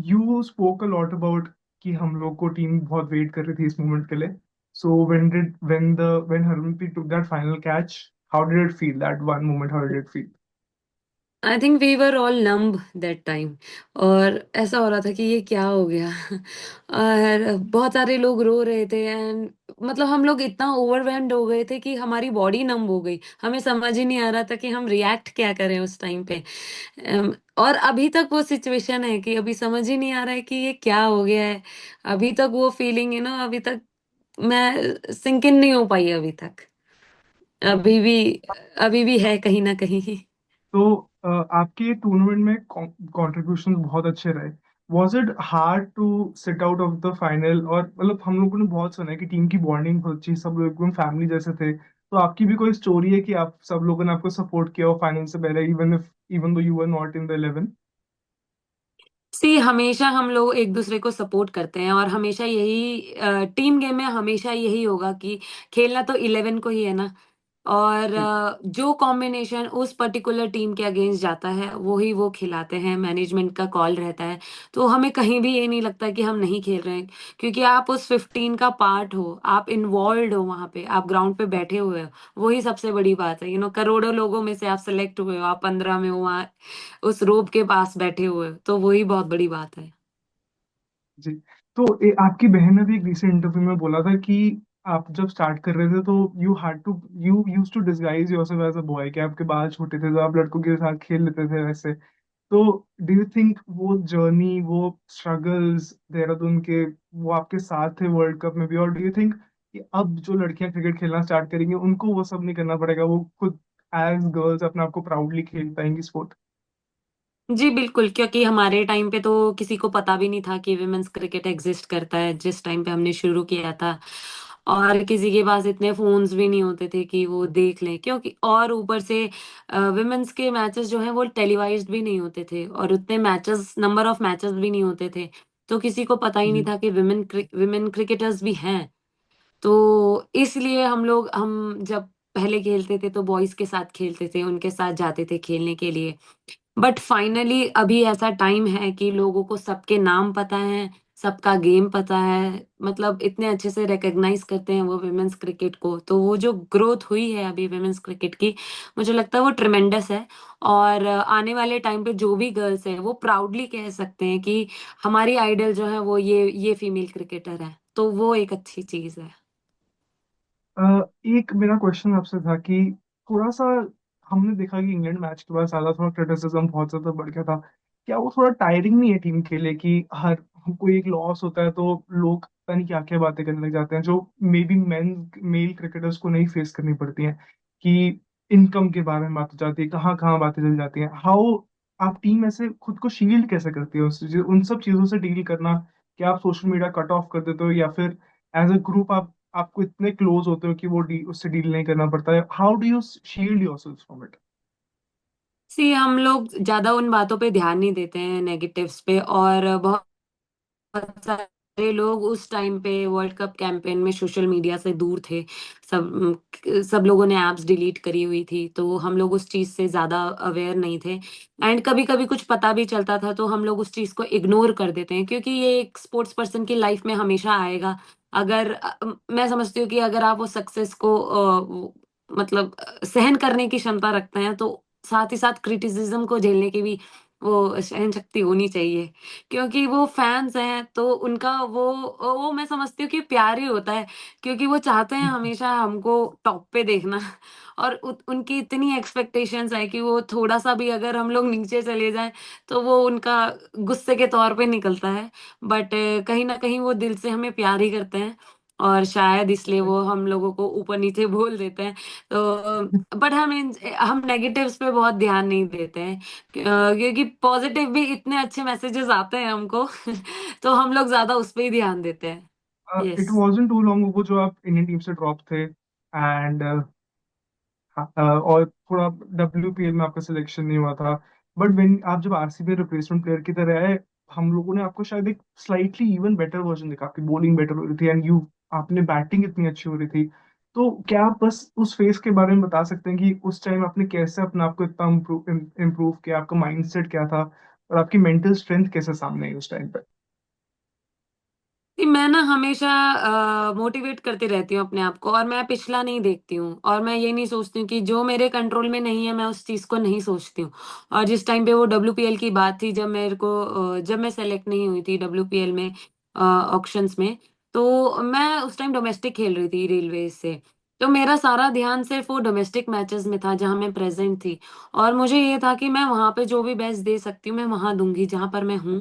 You spoke a lot about कि हम लोग को टीम बहुत वेट कर रही थी इस मोमेंट के लिए. So when Harmanpreet took that final catch, how did it feel, that one moment, how did it feel? I think we were all numb that time. और ऐसा हो रहा था कि ये क्या हो गया। और बहुत सारे लोग रो रहे थे एंड मतलब हम लोग इतना ओवरवेल्म्ड हो गए थे कि हमारी बॉडी नम हो गई। हमें समझ ही नहीं आ रहा था कि हम रिएक्ट क्या करें उस टाइम पे। और अभी तक वो सिचुएशन है कि अभी समझ ही नहीं आ रहा है कि ये क्या हो गया है। अभी तक वो फीलिंग है ना, अभी तक मैं सिंक इन नहीं हो पाई अभी तक। अभी भी अभी भी है कहीं ना कहीं। तो आपके टूर्नामेंट में कंट्रीब्यूशन बहुत अच्छे रहे. Was it hard to sit out of the final? और मतलब हम लोगों ने बहुत सुना है कि टीम की बॉन्डिंग बहुत अच्छी, सब लोग एकदम फैमिली जैसे थे. तो आपकी भी कोई स्टोरी है कि आप सब लोगों ने आपको सपोर्ट किया हो फाइनल से पहले, even though you were not in the 11? सी हमेशा हम लोग एक दूसरे को सपोर्ट करते हैं और हमेशा यही टीम गेम में हमेशा यही होगा कि खेलना तो 11 को ही है ना। और जी. जो कॉम्बिनेशन उस पर्टिकुलर टीम के अगेंस्ट जाता है वो ही वो खिलाते हैं, मैनेजमेंट का कॉल रहता है। तो हमें कहीं भी ये नहीं लगता कि हम नहीं खेल रहे हैं, क्योंकि आप उस 15 का पार्ट हो, आप इन्वॉल्व हो, वहां पे आप ग्राउंड पे बैठे हुए हो, वही सबसे बड़ी बात है। करोड़ों लोगों में से आप सिलेक्ट हुए हो, आप 15 में हो वहाँ उस रोप के पास बैठे हुए हो, तो वही बहुत बड़ी बात है। जी. तो आपकी बहन ने भी एक रिसेंट इंटरव्यू में बोला था कि आप जब स्टार्ट कर रहे थे तो you use to disguise yourself as a boy, कि आपके बाल छोटे थे तो आप लड़कों के साथ खेल लेते थे वैसे. तो डू यू थिंक वो जर्नी, वो स्ट्रगल्स देहरादून के, वो आपके साथ थे वर्ल्ड कप में भी? और डू यू थिंक कि अब जो लड़कियां क्रिकेट खेलना स्टार्ट करेंगी उनको वो सब नहीं करना पड़ेगा, वो खुद एज गर्ल्स अपने आप को प्राउडली खेल पाएंगी स्पोर्ट? जी बिल्कुल, क्योंकि हमारे टाइम पे तो किसी को पता भी नहीं था कि विमेन्स क्रिकेट एग्जिस्ट करता है जिस टाइम पे हमने शुरू किया था। और किसी के पास इतने फोन्स भी नहीं होते थे कि वो देख लें, क्योंकि और ऊपर से विमेन्स के मैचेस जो हैं वो टेलीवाइज्ड भी नहीं होते थे और उतने मैचेस, नंबर ऑफ मैचेस भी नहीं होते थे। तो किसी को पता ही नहीं जी. था कि विमेन क्रिकेटर्स भी हैं। तो इसलिए हम जब पहले खेलते थे तो बॉयज के साथ खेलते थे, उनके साथ जाते थे खेलने के लिए। बट फाइनली अभी ऐसा टाइम है कि लोगों को सबके नाम पता है, सबका गेम पता है, मतलब इतने अच्छे से रिकॉग्नाइज करते हैं वो विमेन्स क्रिकेट को। तो वो जो ग्रोथ हुई है अभी विमेन्स क्रिकेट की, मुझे लगता है वो ट्रिमेंडस है। और आने वाले टाइम पे जो भी गर्ल्स हैं वो प्राउडली कह सकते हैं कि हमारी आइडल जो है वो ये फीमेल क्रिकेटर है, तो वो एक अच्छी चीज है। एक मेरा क्वेश्चन आपसे था कि थोड़ा सा हमने देखा कि इंग्लैंड मैच के बाद ज्यादा थोड़ा क्रिटिसिज्म बहुत ज्यादा बढ़ गया था. क्या वो थोड़ा टायरिंग नहीं है टीम के लिए कि हर कोई एक लॉस होता है तो लोग पता नहीं क्या क्या बातें करने लग जाते हैं, जो मे बी मेल क्रिकेटर्स को नहीं फेस करनी पड़ती हैं? कि इनकम के बारे में बात हो जाती है, कहाँ कहाँ बातें चल जाती हैं. हाउ आप टीम ऐसे खुद को शील्ड कैसे करती है उन सब चीजों से डील करना? क्या आप सोशल मीडिया कट ऑफ कर देते हो, या फिर एज अ ग्रुप आपको इतने क्लोज होते हो कि उससे डील नहीं करना पड़ता है? How do you shield yourself from it? See हम लोग ज्यादा उन बातों पे ध्यान नहीं देते हैं, नेगेटिव्स पे। और बहुत बहुत सारे लोग उस टाइम पे वर्ल्ड कप कैंपेन में सोशल मीडिया से दूर थे। सब लोगों ने ऐप्स डिलीट करी हुई थी, तो हम लोग उस चीज से ज्यादा अवेयर नहीं थे। एंड कभी कभी कुछ पता भी चलता था तो हम लोग उस चीज को इग्नोर कर देते हैं, क्योंकि ये एक स्पोर्ट्स पर्सन की लाइफ में हमेशा आएगा। अगर मैं समझती हूँ कि अगर आप वो सक्सेस को मतलब सहन करने की क्षमता रखते हैं, तो साथ ही साथ क्रिटिसिज्म को झेलने की भी वो सहन शक्ति होनी चाहिए। क्योंकि वो फैंस हैं तो उनका वो मैं समझती हूँ कि प्यार ही होता है, क्योंकि वो चाहते हैं हमेशा हमको टॉप पे देखना। और उनकी इतनी एक्सपेक्टेशंस है कि वो थोड़ा सा भी अगर हम लोग नीचे चले जाएं तो वो उनका गुस्से के तौर पे निकलता है। बट कहीं ना कहीं वो दिल से हमें प्यार ही करते हैं, और शायद इसलिए वो हम लोगों को ऊपर नीचे बोल देते हैं। तो बट हम नेगेटिव्स पे बहुत ध्यान नहीं देते हैं, क्योंकि पॉजिटिव भी इतने अच्छे मैसेजेस आते हैं हमको। तो हम लोग ज्यादा उस पे ही ध्यान देते हैं। It yes. Wasn't too long ago जो आप इंडियन टीम से ड्रॉप थे, एंड और थोड़ा WPL में आपका सिलेक्शन नहीं हुआ था. बट वेन आप जब आरसीबी रिप्लेसमेंट प्लेयर की तरह आए, हम लोगों ने आपको शायद एक स्लाइटली इवन बेटर वर्जन देखा. आपकी बॉलिंग बेटर हो रही थी, एंड यू आपने बैटिंग इतनी अच्छी हो रही थी. तो क्या आप बस उस फेज के बारे में बता सकते हैं कि उस टाइम आपने कैसे अपने आप को इतना इम्प्रूव किया, आपका माइंडसेट क्या था? और आपकी मेंटल स्ट्रेंथ कैसे सामने आई उस टाइम पे? कि मैं ना हमेशा मोटिवेट करती रहती हूँ अपने आप को, और मैं पिछला नहीं देखती हूँ, और मैं ये नहीं सोचती हूँ कि जो मेरे कंट्रोल में नहीं है मैं उस चीज़ को नहीं सोचती हूँ। और जिस टाइम पे वो डब्ल्यूपीएल की बात थी, जब मेरे को जब मैं सेलेक्ट नहीं हुई थी डब्ल्यूपीएल में ऑक्शंस में, तो मैं उस टाइम डोमेस्टिक खेल रही थी रेलवे से। तो मेरा सारा ध्यान सिर्फ वो डोमेस्टिक मैचेस में था जहाँ मैं प्रेजेंट थी, और मुझे ये था कि मैं वहाँ पे जो भी बेस्ट दे सकती हूँ मैं वहाँ दूंगी जहाँ पर मैं हूँ।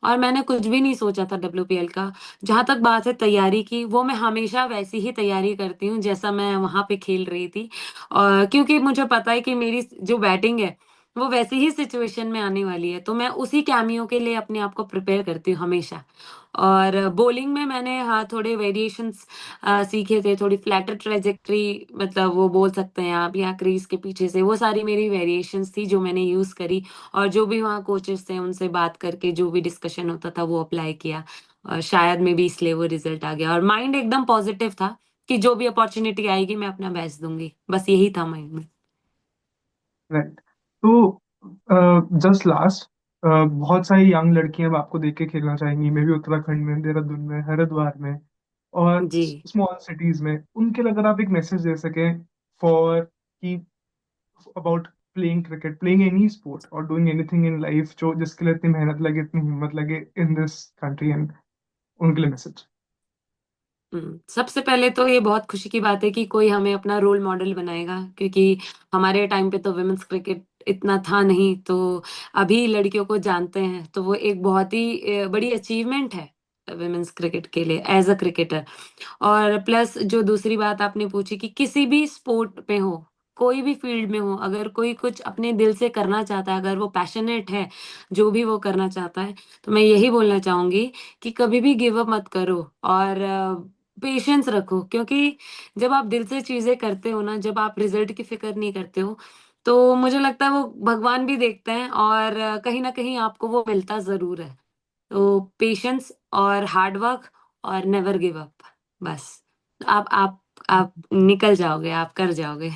और मैंने कुछ भी नहीं सोचा था डब्ल्यूपीएल का। जहाँ तक बात है तैयारी की, वो मैं हमेशा वैसी ही तैयारी करती हूँ जैसा मैं वहाँ पे खेल रही थी। और क्योंकि मुझे पता है कि मेरी जो बैटिंग है वो वैसी ही सिचुएशन में आने वाली है, तो मैं उसी कैमियो के लिए अपने आप को प्रिपेयर करती हूँ हमेशा। और बॉलिंग में मैंने हाँ थोड़े वेरिएशंस सीखे थे, थोड़ी फ्लैटर ट्रेजेक्टरी, मतलब वो बोल सकते हैं आप, या क्रीज के पीछे से, वो सारी मेरी वेरिएशंस थी जो मैंने यूज करी। और जो भी वहाँ कोचेस थे उनसे बात करके जो भी डिस्कशन होता था वो अप्लाई किया। और शायद में भी इसलिए वो रिजल्ट आ गया, और माइंड एकदम पॉजिटिव था कि जो भी अपॉर्चुनिटी आएगी मैं अपना बेस्ट दूंगी, बस यही था माइंड में। राइट। तो जस्ट लास्ट, बहुत सारी यंग लड़कियां अब आपको देख के खेलना चाहेंगी, मे भी उत्तराखंड में, देहरादून में, हरिद्वार में और जी। स्मॉल सिटीज में। उनके लिए अगर आप एक मैसेज दे सकें फॉर की about playing cricket, playing any sport और डूइंग एनीथिंग इन लाइफ, जो जिसके लिए इतनी मेहनत लगे, इतनी हिम्मत लगे इन दिस कंट्री, एंड उनके लिए मैसेज। सबसे पहले तो ये बहुत खुशी की बात है कि कोई हमें अपना रोल मॉडल बनाएगा, क्योंकि हमारे टाइम पे तो वुमेन्स क्रिकेट इतना था नहीं, तो अभी लड़कियों को जानते हैं, तो वो एक बहुत ही बड़ी अचीवमेंट है वुमेन्स क्रिकेट के लिए एज अ क्रिकेटर। और प्लस जो दूसरी बात आपने पूछी कि किसी भी स्पोर्ट में हो, कोई भी फील्ड में हो, अगर कोई कुछ अपने दिल से करना चाहता है, अगर वो पैशनेट है जो भी वो करना चाहता है, तो मैं यही बोलना चाहूंगी कि कभी भी गिव अप मत करो, और पेशेंस रखो। क्योंकि जब आप दिल से चीजें करते हो ना, जब आप रिजल्ट की फिक्र नहीं करते हो, तो मुझे लगता है वो भगवान भी देखते हैं, और कहीं ना कहीं आपको वो मिलता जरूर है। तो पेशेंस और हार्ड वर्क और नेवर गिव अप, बस। आप निकल जाओगे, आप कर जाओगे।